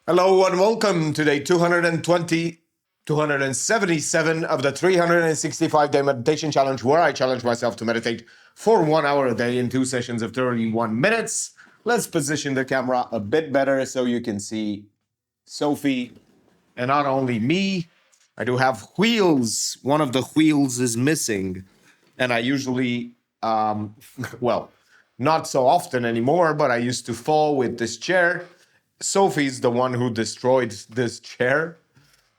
Hello and welcome to day 277 of the 365-day meditation challenge, where I challenge myself to meditate for 1 hour a day in 2 sessions of 31 minutes. Let's position the camera a bit better so you can see Sophie and not only me. I do have wheels. One of the wheels is missing, and I usually, well, not so often anymore, but I used to fall with this chair. Sophie's the one who destroyed this chair,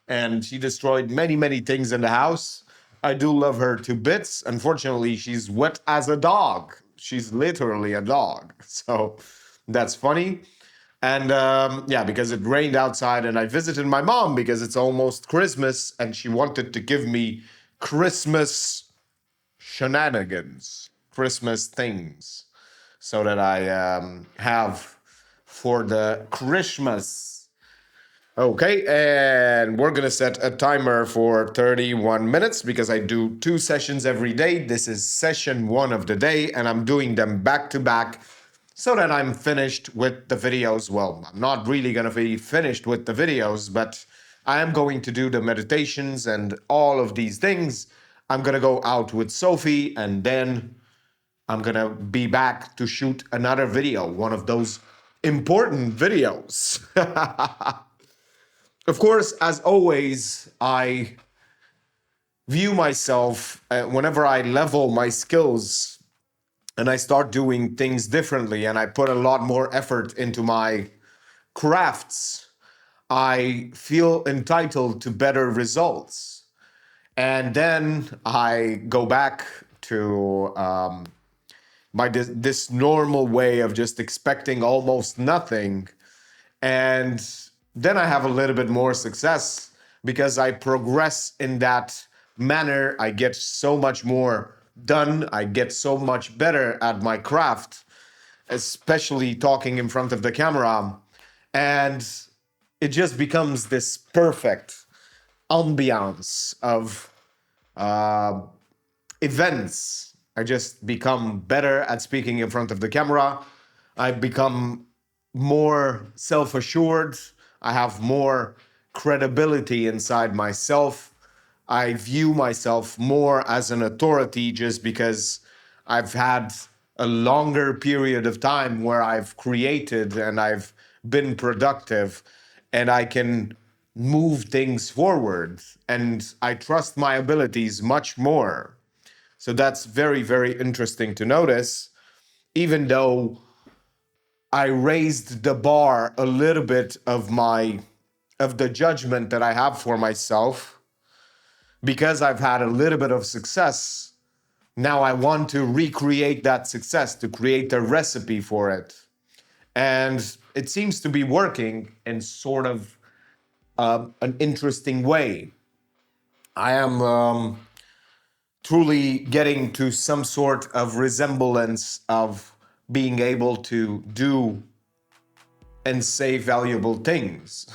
and she destroyed many things in the house. I do love her to bits. Unfortunately, she's wet as a dog. She's literally a dog. So that's funny. And yeah, because it rained outside, and I visited my mom because it's almost Christmas, and she wanted to give me Christmas shenanigans, Christmas things, so that I have for the Christmas. Okay, and we're gonna set a timer for 31 minutes because I do 2 sessions every day. This is session 1 of the day, and I'm doing them back to back so that I'm finished with the videos. Well, I'm not really gonna be finished with the videos, but I am going to do the meditations and all of these things. I'm gonna go out with Sophie, and then I'm gonna be back to shoot another video, one of those important videos. Of course, as always, I view myself whenever I level my skills and I start doing things differently and I put a lot more effort into my crafts, I feel entitled to better results. And then I go back to this normal way of just expecting almost nothing. And then I have a little bit more success because I progress in that manner. I get so much more done. I get so much better at my craft, especially talking in front of the camera. And it just becomes this perfect ambiance of events. I just become better at speaking in front of the camera. I become more self-assured. I have more credibility inside myself. I view myself more as an authority just because I've had a longer period of time where I've created and I've been productive, and I can move things forward, and I trust my abilities much more. So that's very interesting to notice, even though I raised the bar a little bit of the judgment that I have for myself because I've had a little bit of success. Now I want to recreate that success, to create a recipe for it. And it seems to be working in sort of an interesting way. I am truly getting to some sort of resemblance of being able to do and say valuable things.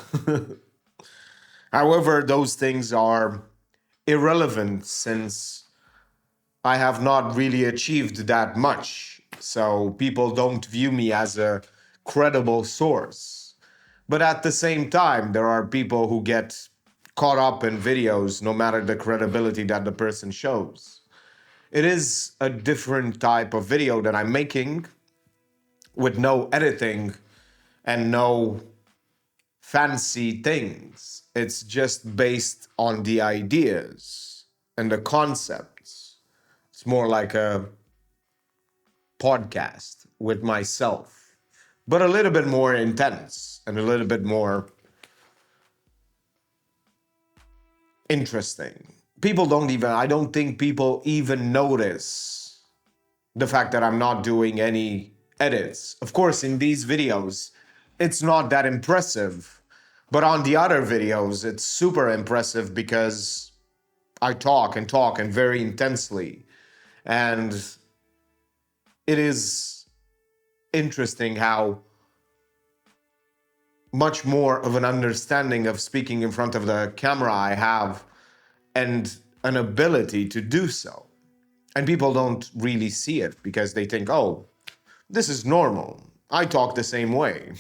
However, those things are irrelevant since I have not really achieved that much. So people don't view me as a credible source. But at the same time, there are people who get caught up in videos no matter the credibility that the person shows. It is a different type of video that I'm making with no editing and no fancy things. It's just based on the ideas and the concepts. It's more like a podcast with myself, but a little bit more intense and a little bit more interesting. I don't think people even notice the fact that I'm not doing any edits. Of course, in these videos, it's not that impressive, but on the other videos, it's super impressive because I talk and very intensely. And it is interesting how much more of an understanding of speaking in front of the camera I have, and an ability to do so. And people don't really see it because they think, oh, this is normal. I talk the same way.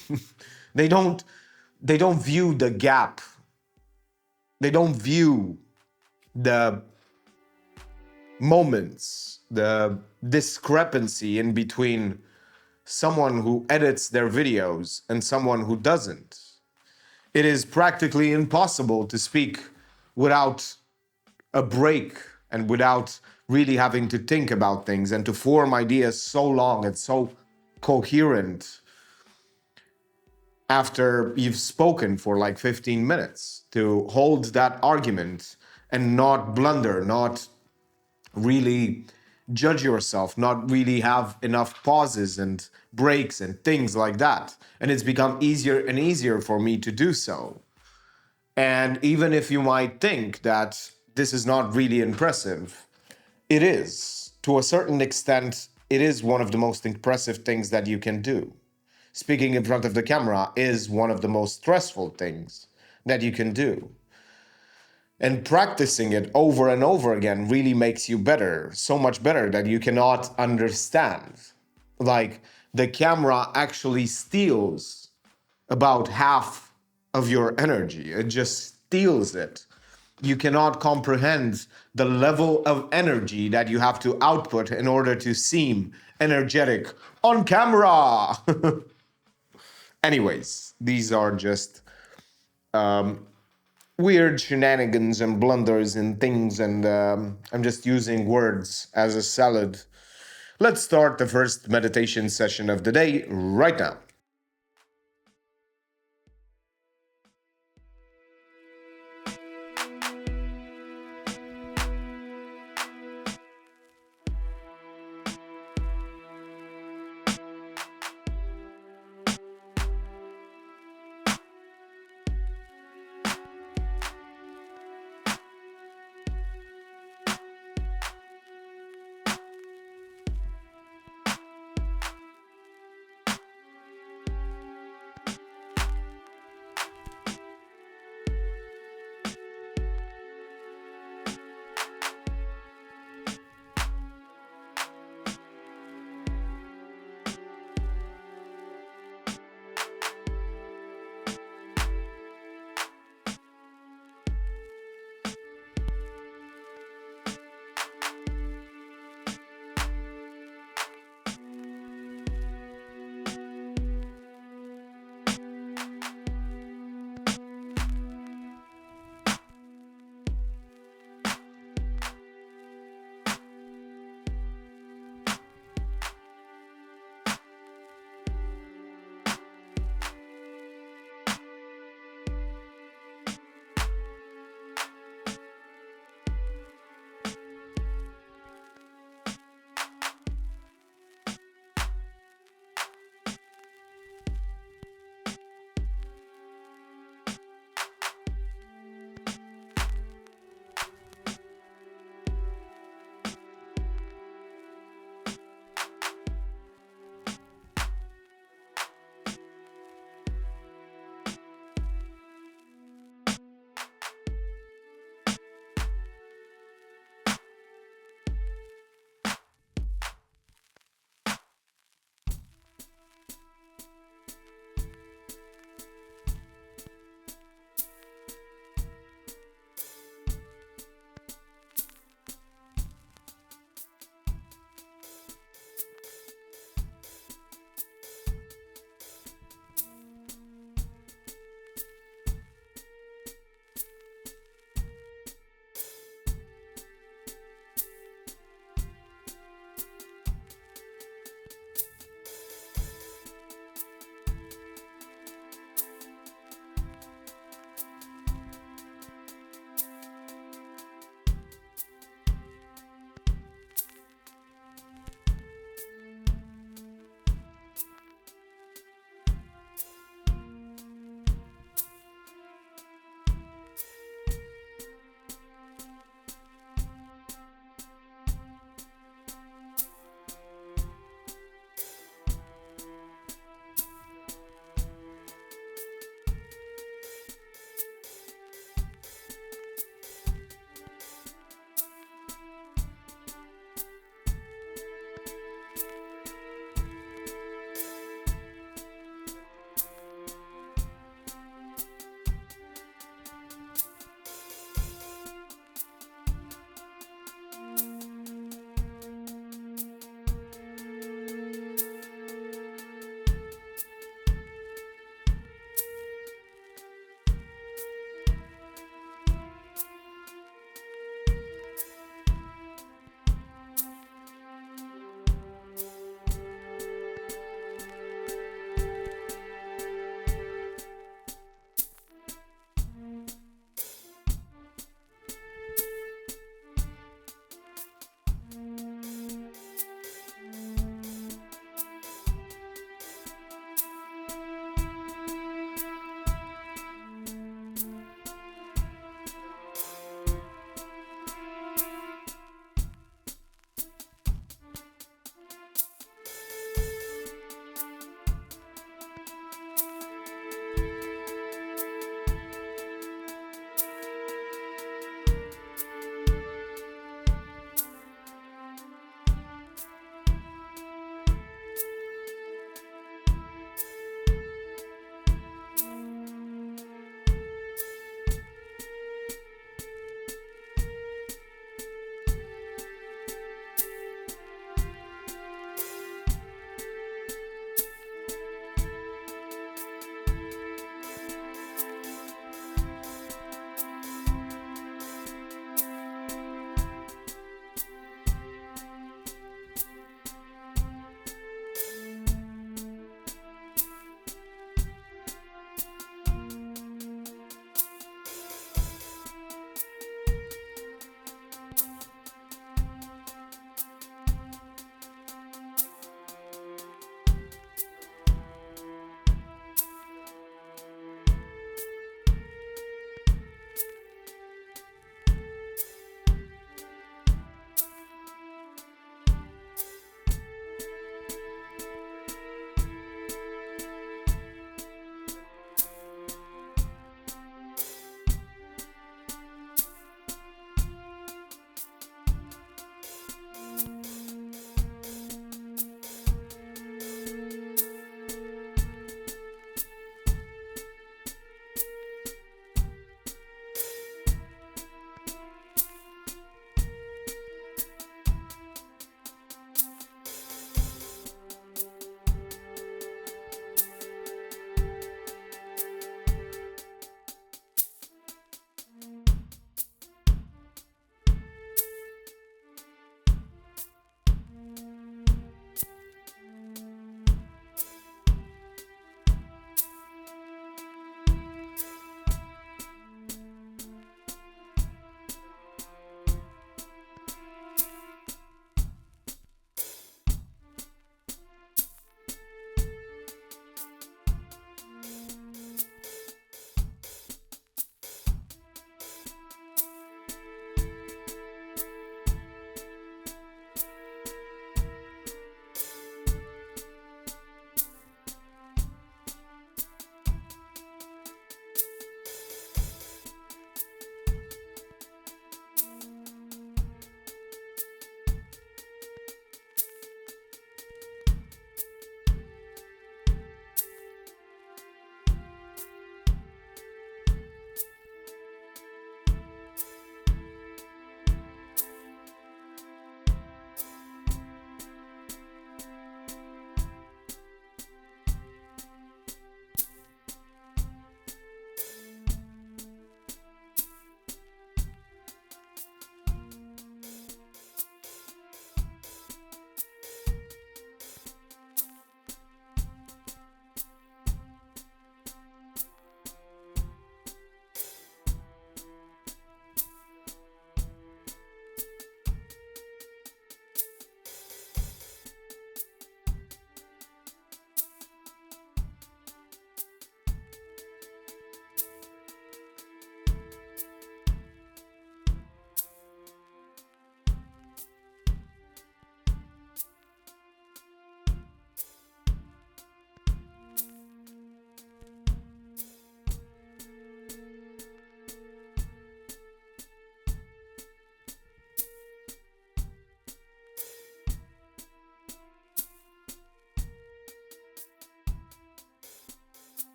They don't they don't view the gap. They don't view the moments, the discrepancy in between someone who edits their videos and someone who doesn't. It is practically impossible to speak without a break and without really having to think about things and to form ideas so long and so coherent after you've spoken for like 15 minutes, to hold that argument and not blunder, not really judge yourself, not really have enough pauses and breaks and things like that. And it's become easier and easier for me to do so. And even if you might think that this is not really impressive, it is. To a certain extent, it is one of the most impressive things that you can do. Speaking in front of the camera is one of the most stressful things that you can do. And practicing it over and over again really makes you better, so much better that you cannot understand. Like, the camera actually steals about half of your energy. It just steals it. You cannot comprehend the level of energy that you have to output in order to seem energetic on camera. Anyways, these are just weird shenanigans and blunders and things, and I'm just using words as a salad. Let's start the first meditation session of the day right now.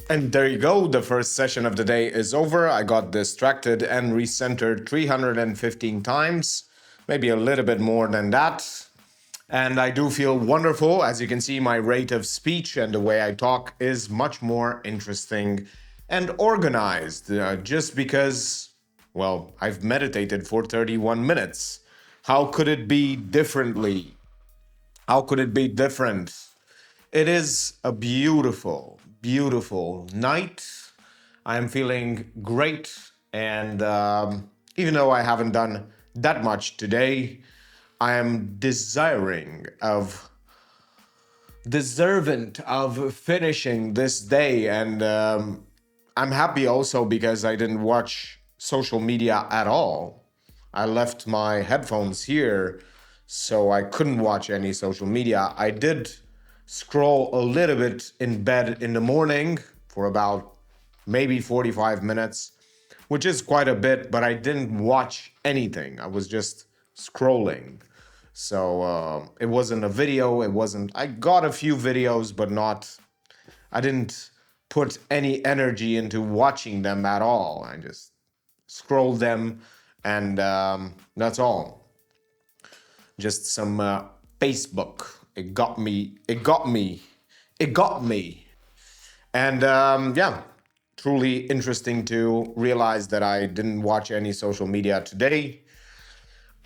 And there you go. The first session of the day is over. I got distracted and recentered 315 times, maybe a little bit more than that. And I do feel wonderful. As you can see, my rate of speech and the way I talk is much more interesting and organized, just because, well, I've meditated for 31 minutes. How could it be differently? How could it be different? It is a beautiful, beautiful night. I am feeling great, and even though I haven't done that much today, I am deserving of finishing this day, and I'm happy also because I didn't watch social media at all. I left my headphones here, so I couldn't watch any social media. I did scroll a little bit in bed in the morning for about maybe 45 minutes, which is quite a bit, but I didn't watch anything. I was just scrolling. So it wasn't a video. I got a few videos, but I didn't put any energy into watching them at all. I just scrolled them, and that's all. Just some Facebook. It got me. And yeah, truly interesting to realize that I didn't watch any social media today.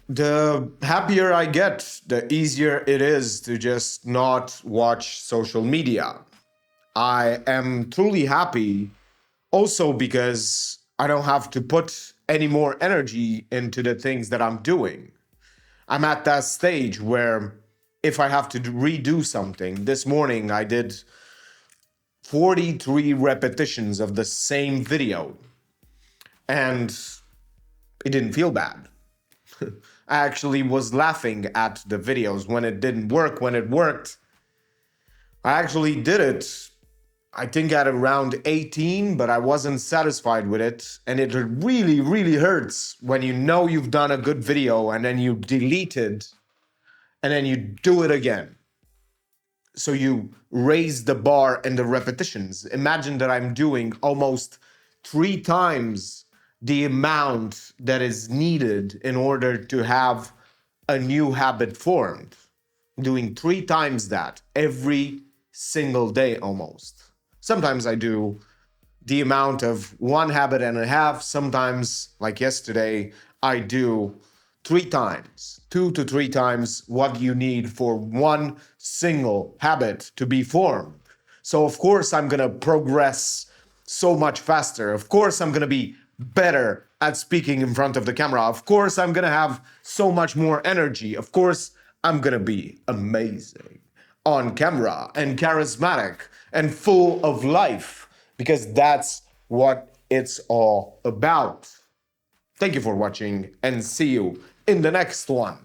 The happier I get, the easier it is to just not watch social media. I am truly happy also because I don't have to put any more energy into the things that I'm doing. I'm at that stage where if I have to redo something, this morning I did 43 repetitions of the same video, and it didn't feel bad. I actually was laughing at the videos when it didn't work. When it worked, I actually did it, I think at around 18, but I wasn't satisfied with it. And it really, really hurts when you know you've done a good video and then you delete it and then you do it again. So you raise the bar and the repetitions. Imagine that I'm doing almost 3 times the amount that is needed in order to have a new habit formed. Doing 3 times that every single day almost. Sometimes I do the amount of 1 habit and a half. Sometimes, like yesterday, I do 3 times, 2 to 3 times what you need for 1 single habit to be formed. So of course I'm gonna progress so much faster. Of course I'm gonna be better at speaking in front of the camera. Of course I'm gonna have so much more energy. Of course I'm gonna be amazing on camera and charismatic and full of life, because that's what it's all about. Thank you for watching, and see you in the next one.